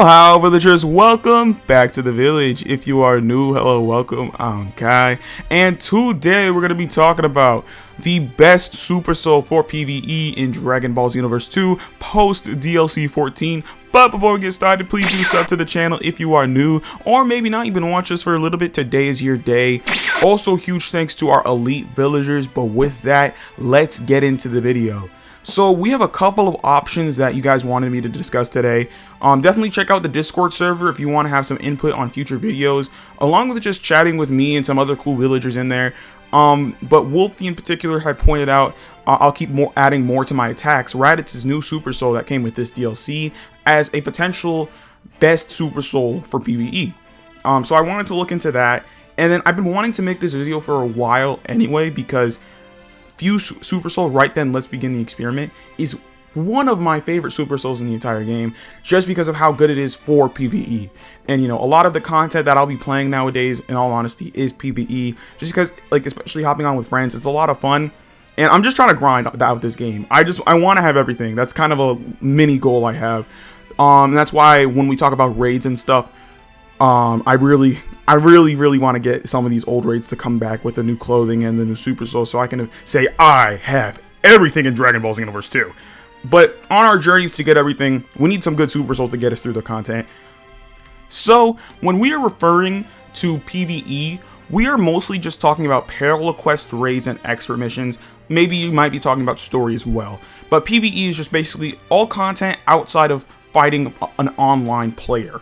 Ohayo Villagers, welcome back to the village. If you are new, hello, welcome. I'm Kai, and today we're going to be talking about the best Super Soul for PVE in Dragon Ball Xenoverse 2 post DLC 14. But before we get started, please do sub to the channel if you are new, or maybe not, you've been watching us for a little bit. Today is your day. Also, huge thanks to our elite villagers. But with that, let's get into the video. So we have a couple of options that you guys wanted me to discuss today. Definitely check out the Discord server if you want to have some input on future videos, along with just chatting with me and some other cool villagers in there. But Wolfie in particular had pointed out I'll keep adding more to my attacks. Raditz' new Super Soul that came with this DLC as a potential best Super Soul for PvE. So I wanted to look into that, and then I've been wanting to make this video for a while anyway, because Fuse Super Soul, right then let's begin the experiment, is one of my favorite Super Souls in the entire game, just because of how good it is for PvE. And you know, a lot of the content that I'll be playing nowadays, in all honesty, is PvE, just because, like, especially hopping on with friends, it's a lot of fun. And I'm just trying to grind out this game. I want to have everything. That's kind of a mini goal I have. And that's why when we talk about raids and stuff, I really want to get some of these old raids to come back with the new clothing and the new Super Soul, so I can say I have everything in Dragon Ball Xenoverse 2. But on our journeys to get everything, we need some good Super Souls to get us through the content. So when we are referring to PvE, we are mostly just talking about parallel quest raids and expert missions. Maybe you might be talking about story as well. But PvE is just basically all content outside of fighting an online player.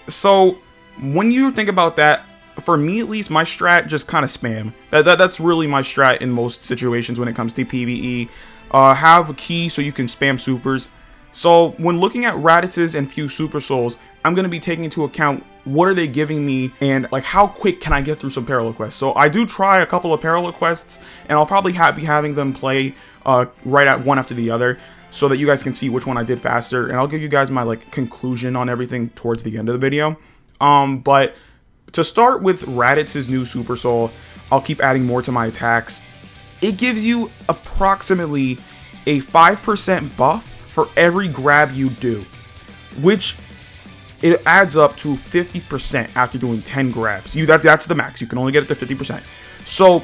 So when you think about that, for me at least, my strat just kind of spam. That's really my strat in most situations when it comes to PvE. Have a key so you can spam supers. So when looking at Raditz's and Fuse Super Souls, I'm going to be taking into account what are they giving me and like how quick can I get through some parallel quests. So I do try a couple of parallel quests, and I'll probably be having them play right at one after the other, so that you guys can see which one I did faster, and I'll give you guys my conclusion on everything towards the end of the video. But to start with Raditz's new Super Soul, I'll keep adding more to my attacks. It gives you approximately a 5% buff for every grab you do, which it adds up to 50% after doing 10 grabs. That's the max. You can only get it to 50%. So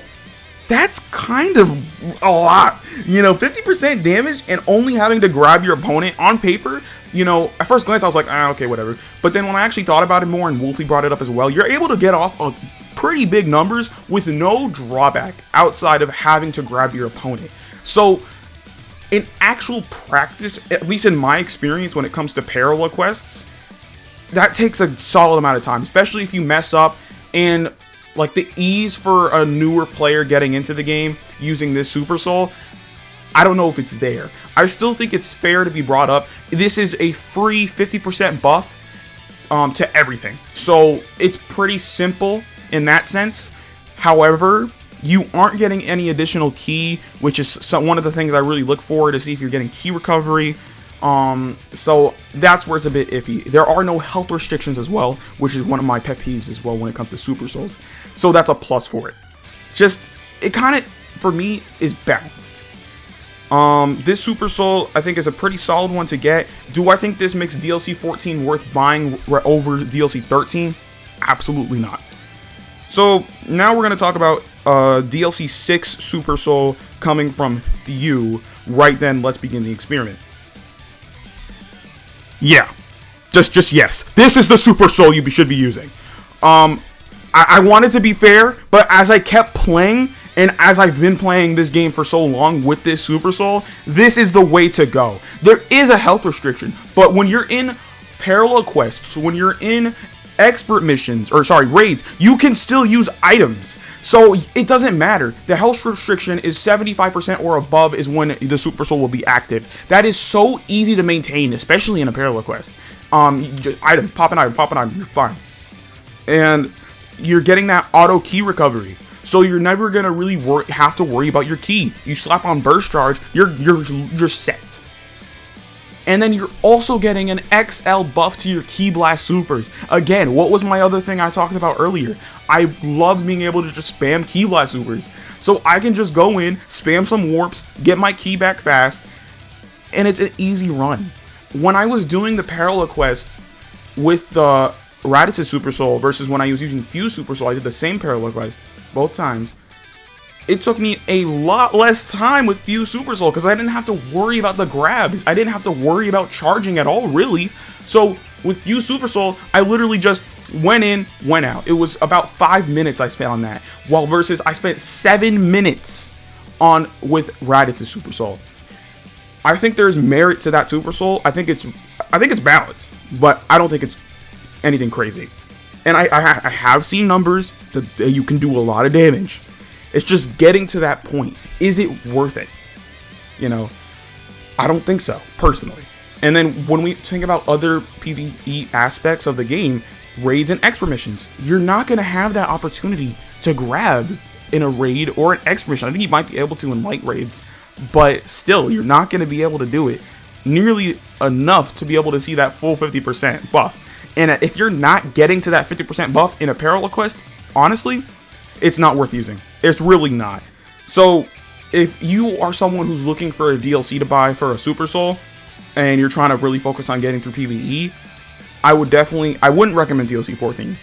that's kind of a lot, you know, 50% damage and only having to grab your opponent. On paper, you know, at first glance I was like, okay, whatever. But then when I actually thought about it more, and Wolfie brought it up as well, you're able to get off a pretty big numbers with no drawback outside of having to grab your opponent. So in actual practice, at least in my experience when it comes to parallel quests, that takes a solid amount of time, especially if you mess up. And like the ease for a newer player getting into the game using this Super Soul, I don't know if it's there. I still think it's fair to be brought up. This is a free 50% buff to everything. So it's pretty simple in that sense. However, you aren't getting any additional key, which is one of the things I really look for to see if you're getting key recovery. So that's where it's a bit iffy. There are no health restrictions as well, which is one of my pet peeves as well when it comes to Super Souls. So that's a plus for it. Just, it kind of, for me, is balanced. This Super Soul, I think, is a pretty solid one to get. Do I think this makes DLC 14 worth buying over DLC 13? Absolutely not. So now we're going to talk about DLC 6 Super Soul coming from Fuse. Right then, let's begin the experiment. Yeah, just yes. This is the Super Soul you should be using. I wanted to be fair, but as I kept playing, and as I've been playing this game for so long with this Super Soul, this is the way to go. There is a health restriction, but when you're in parallel quests, when you're in expert missions, or sorry, raids, you can still use items. So it doesn't matter. The health restriction is 75% or above is when the Super Soul will be active. That is so easy to maintain, especially in a parallel quest. You just item, pop an item, you're fine. And you're getting that auto key recovery. So you're never gonna really have to worry about your key. You slap on burst charge, you're set. And then you're also getting an XL buff to your Ki Blast supers. Again, what was my other thing I talked about earlier? I loved being able to just spam Ki Blast supers. So I can just go in, spam some warps, get my ki back fast, and it's an easy run. when I was doing the parallel quest with the Raditz Super Soul versus when I was using Fuse Super Soul, I did the same parallel quest both times. It took me a lot less time with Fuse Super Soul because I didn't have to worry about the grabs. I didn't have to worry about charging at all, really. So with Fuse Super Soul, I literally just went in, went out. It was about 5 minutes I spent on that. While versus I spent 7 minutes on with Raditz Super Soul. I think there's merit to that Super Soul. I think it's balanced, but I don't think it's anything crazy. And I have seen numbers that you can do a lot of damage. It's just getting to that point. Is it worth it? You know, I don't think so, personally. And then when we think about other PvE aspects of the game, raids and expert missions, you're not going to have that opportunity to grab in a raid or an expert mission. I think you might be able to in light raids, but still, you're not going to be able to do it nearly enough to be able to see that full 50% buff. And if you're not getting to that 50% buff in a parallel quest, honestly, it's not worth using. It's really not. So if you are someone who's looking for a DLC to buy for a Super Soul and you're trying to really focus on getting through PvE, I wouldn't recommend DLC 14.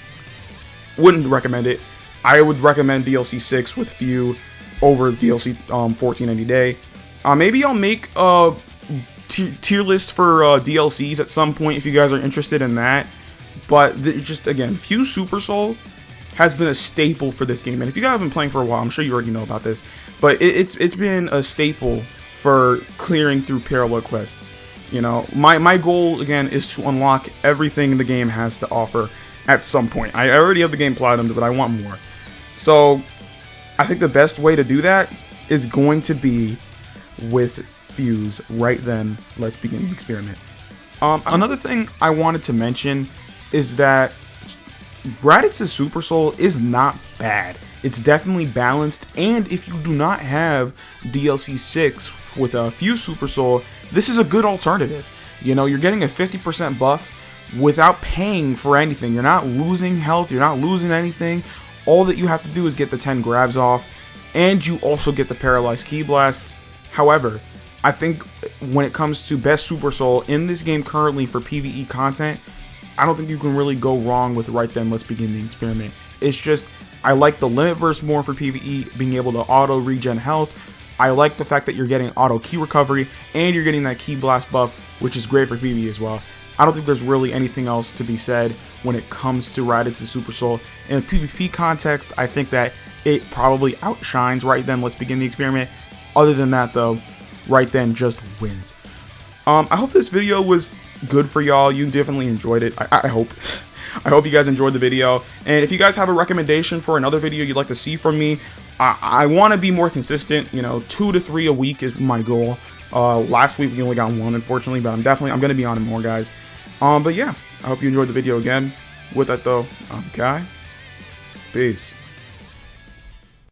Wouldn't recommend it. I would recommend DLC 6 with Few over DLC 14 any day. Maybe I'll make a tier list for DLCs at some point if you guys are interested in that. But just again, Few Super Soul has been a staple for this game, and if you guys have been playing for a while, I'm sure you already know about this, but it's been a staple for clearing through parallel quests. You know, my goal again is to unlock everything the game has to offer at some point. I already have the game platinumed, but I want more. So I think the best way to do that is going to be with Fuse. Right then, let's begin the experiment. Another thing I wanted to mention is that Raditz's Super Soul is not bad. It's definitely balanced, and if you do not have DLC 6 with a Fuse Super Soul, this is a good alternative. You know, you're getting a 50% buff without paying for anything. You're not losing health, you're not losing anything. All that you have to do is get the 10 grabs off, and you also get the Paralyzed Ki Blast. However, I think when it comes to best Super Soul in this game currently for PvE content, I don't think you can really go wrong with Right Then Let's Begin the Experiment. It's just, I like the limit burst more for PvE, being able to auto regen health. I like the fact that you're getting auto ki recovery and you're getting that ki blast buff, which is great for PvE as well. I don't think there's really anything else to be said when it comes to Raditz's Super Soul. In a PvP context, I think that it probably outshines Right Then Let's Begin the Experiment. Other than that though, Right Then just wins. I hope this video was good for y'all. You definitely enjoyed it. I hope. I hope you guys enjoyed the video. And if you guys have a recommendation for another video you'd like to see from me, I want to be more consistent. You know, 2 to 3 a week is my goal. Last week we only got 1, unfortunately, but I'm going to be on it more, guys. But yeah, I hope you enjoyed the video again. With that though, I'm Kai. Peace.